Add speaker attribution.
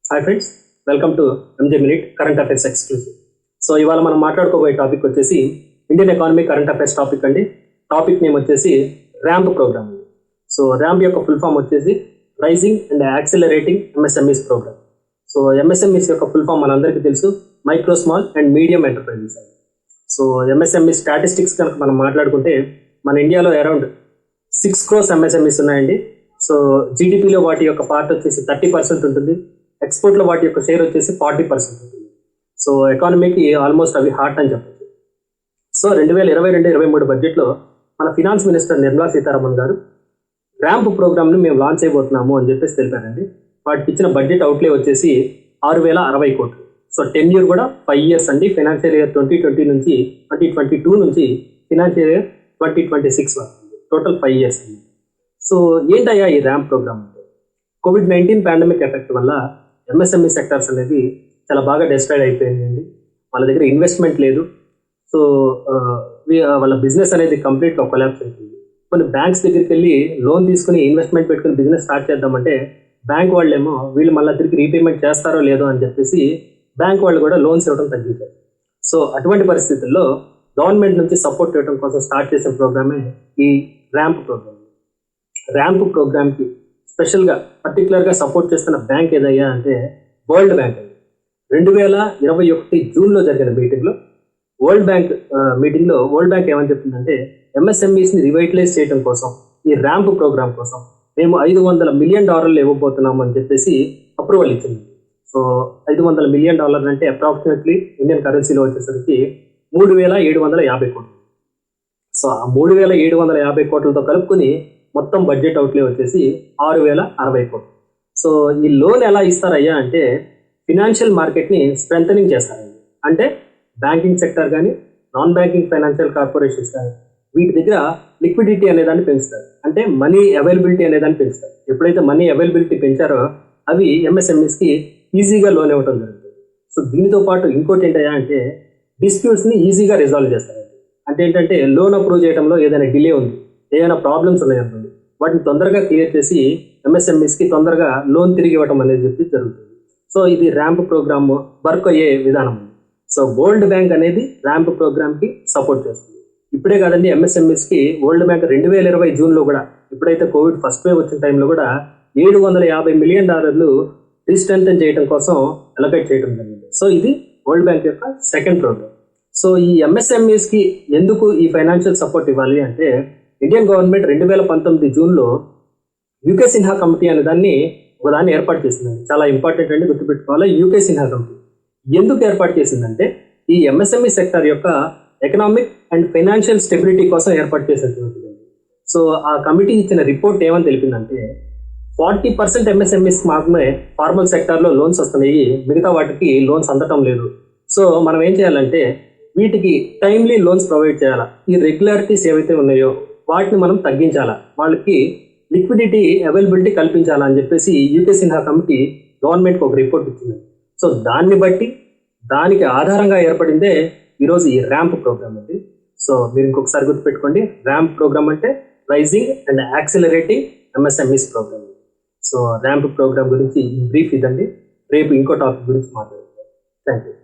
Speaker 1: Hi friends, welcome to MJ minute current affairs exclusive. So ఇవాళ మనం మాట్లాడుకోబోయే topic వచ్చేసి Indian economy current affairs topic అండి. Topic name వచ్చేసి ర్యాంప్ ప్రోగ్రామ్ అండి. సో ర్యాంప్ యొక్క ఫుల్ ఫామ్ వచ్చేసి raising and accelerating MSMEs program. So MSMEs యొక్క ఫుల్ ఫామ్ మనందరికీ తెలుసు, micro small and medium enterprises అండి. సో ఎంఎస్ఎంఈ స్టాటిస్టిక్స్ కనుక మనం మాట్లాడుకుంటే మన ఇండియాలో అరౌండ్ 6 crores ఎంఎస్ఎంఈస్ ఉన్నాయండి. సో జీడిపిలో వాటి యొక్క పార్ట్ వచ్చేసి 30% ఉంటుంది. ఎక్స్పోర్ట్లో వాటి యొక్క షేర్ వచ్చేసి 40% ఉంటుంది. సో ఎకానమీకి ఆల్మోస్ట్ అవి హార్ట్ అని చెప్పచ్చు. సో 2022-23 బడ్జెట్లో మన ఫినాన్స్ మినిస్టర్ నిర్మలా సీతారామన్ గారు ర్యాంప్ ప్రోగ్రామ్ని మేము లాంచ్ చేయబోతున్నాము అని చెప్పేసి తెలిపారండి. వాటికి ఇచ్చిన బడ్జెట్ అవుట్లే వచ్చేసి 6,060 కోట్లు. సో 10 year కూడా 5 years అండి. ఫైనాన్షియల్ ఇయర్ 2020 నుంచి 2022 నుంచి ఫైనాన్షియల్ ఇయర్ 2026 వరకు, టోటల్ 5 years అండి. సో ఏంటయ్యా ఈ ర్యాంప్ ప్రోగ్రామ్ అంటే, COVID-19 పాండమిక్ ఎఫెక్ట్ వల్ల ఎంఎస్ఎంఈ సెక్టర్స్ అనేది చాలా బాగా డిస్ట్రాయిడ్ అయిపోయిందండి. వాళ్ళ దగ్గర ఇన్వెస్ట్మెంట్ లేదు. సో వాళ్ళ బిజినెస్ అనేది కంప్లీట్గా కొలాప్స్ అయిపోయింది. కొన్ని బ్యాంక్స్ దగ్గరికి వెళ్ళి లోన్ తీసుకుని ఇన్వెస్ట్మెంట్ పెట్టుకుని బిజినెస్ స్టార్ట్ చేద్దామంటే బ్యాంక్ వాళ్ళేమో వీళ్ళు మళ్ళీ తిరిగి రీపేమెంట్ చేస్తారో లేదో అని చెప్పేసి బ్యాంక్ వాళ్ళు కూడా లోన్స్ ఇవ్వడం తగ్గించారు. సో అటువంటి పరిస్థితుల్లో గవర్నమెంట్ నుంచి సపోర్ట్ ఇవ్వడం కోసం స్టార్ట్ చేసిన ప్రోగ్రామే ఈ ర్యాంప్ ప్రోగ్రామ్. ర్యాంప్ ప్రోగ్రామ్కి స్పెషల్గా పర్టికులర్గా సపోర్ట్ చేస్తున్న బ్యాంక్ ఏదయ్యా అంటే వరల్డ్ బ్యాంక్ అండి. 2021 జూన్లో జరిగిన మీటింగ్లో వరల్డ్ బ్యాంక్ ఏమని చెప్తుందంటే ఎంఎస్ఎంఈస్ని రివైటలైజ్ చేయడం కోసం ఈ ర్యాంప్ ప్రోగ్రామ్ కోసం మేము $500 million ఇవ్వబోతున్నాము అని చెప్పేసి అప్రూవల్ ఇచ్చింది. సో $500 million అంటే అప్రాక్సిమేట్లీ ఇండియన్ కరెన్సీలో వచ్చేసరికి 3,750 కోట్లు. సో ఆ 3,750 కోట్లతో కలుపుకొని మొత్తం బడ్జెట్ అవుట్లే వచ్చేసి 6,060 కోట్లు. సో ఈ లోన్ ఎలా ఇస్తారయ్యా అంటే ఫినాన్షియల్ మార్కెట్ని స్ట్రెంథనింగ్ చేస్తారండి. అంటే బ్యాంకింగ్ సెక్టర్ కానీ నాన్ బ్యాంకింగ్ ఫైనాన్షియల్ కార్పొరేషన్స్ కానీ వీటి దగ్గర లిక్విడిటీ అనేదాన్ని పెంచుతారు. అంటే మనీ అవైలబిలిటీ అనేదాన్ని పెంచుతారు. ఎప్పుడైతే మనీ అవైలబిలిటీ పెంచారో అవి ఎంఎస్ఎంఈస్కి ఈజీగా లోన్ ఇవ్వడం జరుగుతుంది. సో దీనితో పాటు ఇంకోటి ఏంటయ్యా అంటే డిస్ప్యూట్స్ని ఈజీగా రిజాల్వ్ చేస్తారండి. అంటే ఏంటంటే లోన్ అప్రూవ్ చేయడంలో ఏదైనా డిలే ఉంది, ఏదైనా ప్రాబ్లమ్స్ ఉన్నాయనుకోండి, వాటిని తొందరగా క్లియర్ చేసి ఎంఎస్ఎంఈస్కి తొందరగా లోన్ తిరిగి ఇవ్వడం అనేది చెప్పి జరుగుతుంది. సో ఇది ర్యాంప్ ప్రోగ్రామ్ వర్క్ అయ్యే విధానం. సో వరల్డ్ బ్యాంక్ అనేది ర్యాంప్ ప్రోగ్రామ్కి సపోర్ట్ చేస్తుంది. ఇప్పుడే కాదండి, ఎంఎస్ఎంఈస్కి వరల్డ్ బ్యాంక్ 2020 జూన్లో కూడా, ఇప్పుడైతే కోవిడ్ ఫస్ట్ వేవ్ వచ్చిన టైంలో కూడా $750 million రీస్ట్రెంథన్ చేయడం కోసం అలొకేట్ చేయడం జరిగింది. సో ఇది వరల్డ్ బ్యాంక్ యొక్క సెకండ్ ప్రోగ్రామ్. సో ఈ ఎంఎస్ఎంఈస్కి ఎందుకు ఈ ఫైనాన్షియల్ సపోర్ట్ ఇవ్వాలి అంటే ఇండియన్ గవర్నమెంట్ 2019 జూన్లో యూకే సిన్హా కమిటీ అనే ఒకదాన్ని ఏర్పాటు చేసిందండి. చాలా ఇంపార్టెంట్ అండి, గుర్తుపెట్టుకోవాలి. యూకే సిన్హా కమిటీ ఎందుకు ఏర్పాటు చేసిందంటే ఈ ఎంఎస్ఎంఈ సెక్టర్ యొక్క ఎకనామిక్ అండ్ ఫైనాన్షియల్ స్టెబిలిటీ కోసం ఏర్పాటు చేసినటువంటిది. సో ఆ కమిటీ ఇచ్చిన రిపోర్ట్ ఏమని తెలిపిందంటే 40% ఎంఎస్ఎంఈస్ మాత్రమే ఫార్మల్ సెక్టార్లో లోన్స్ వస్తున్నాయి, మిగతా వాటికి లోన్స్ అందటం లేదు. సో మనం ఏం చేయాలంటే వీటికి టైమ్లీ లోన్స్ ప్రొవైడ్ చేయాలా, ఈ రెగ్యులారిటీస్ ఏవైతే ఉన్నాయో వాటిని మనం తగ్గించాలా, వాళ్ళకి లిక్విడిటీ అవైలబిలిటీ కల్పించాలా అని చెప్పేసి యూకే సిన్హా కమిటీ గవర్నమెంట్కి ఒక రిపోర్ట్ ఇచ్చింది. సో దాన్ని బట్టి దానికి ఆధారంగా ఏర్పడిందే ఈరోజు ఈ ర్యాంప్ ప్రోగ్రామ్ అండి. సో మీరు ఇంకొకసారి గుర్తుపెట్టుకోండి, ర్యాంప్ ప్రోగ్రామ్ అంటే raising and accelerating MSMEs program. So RAMP program గురించి బ్రీఫ్ ఇదండి. రేపు ఇంకో టాపిక్ గురించి మాట్లాడుతాం. Thank you.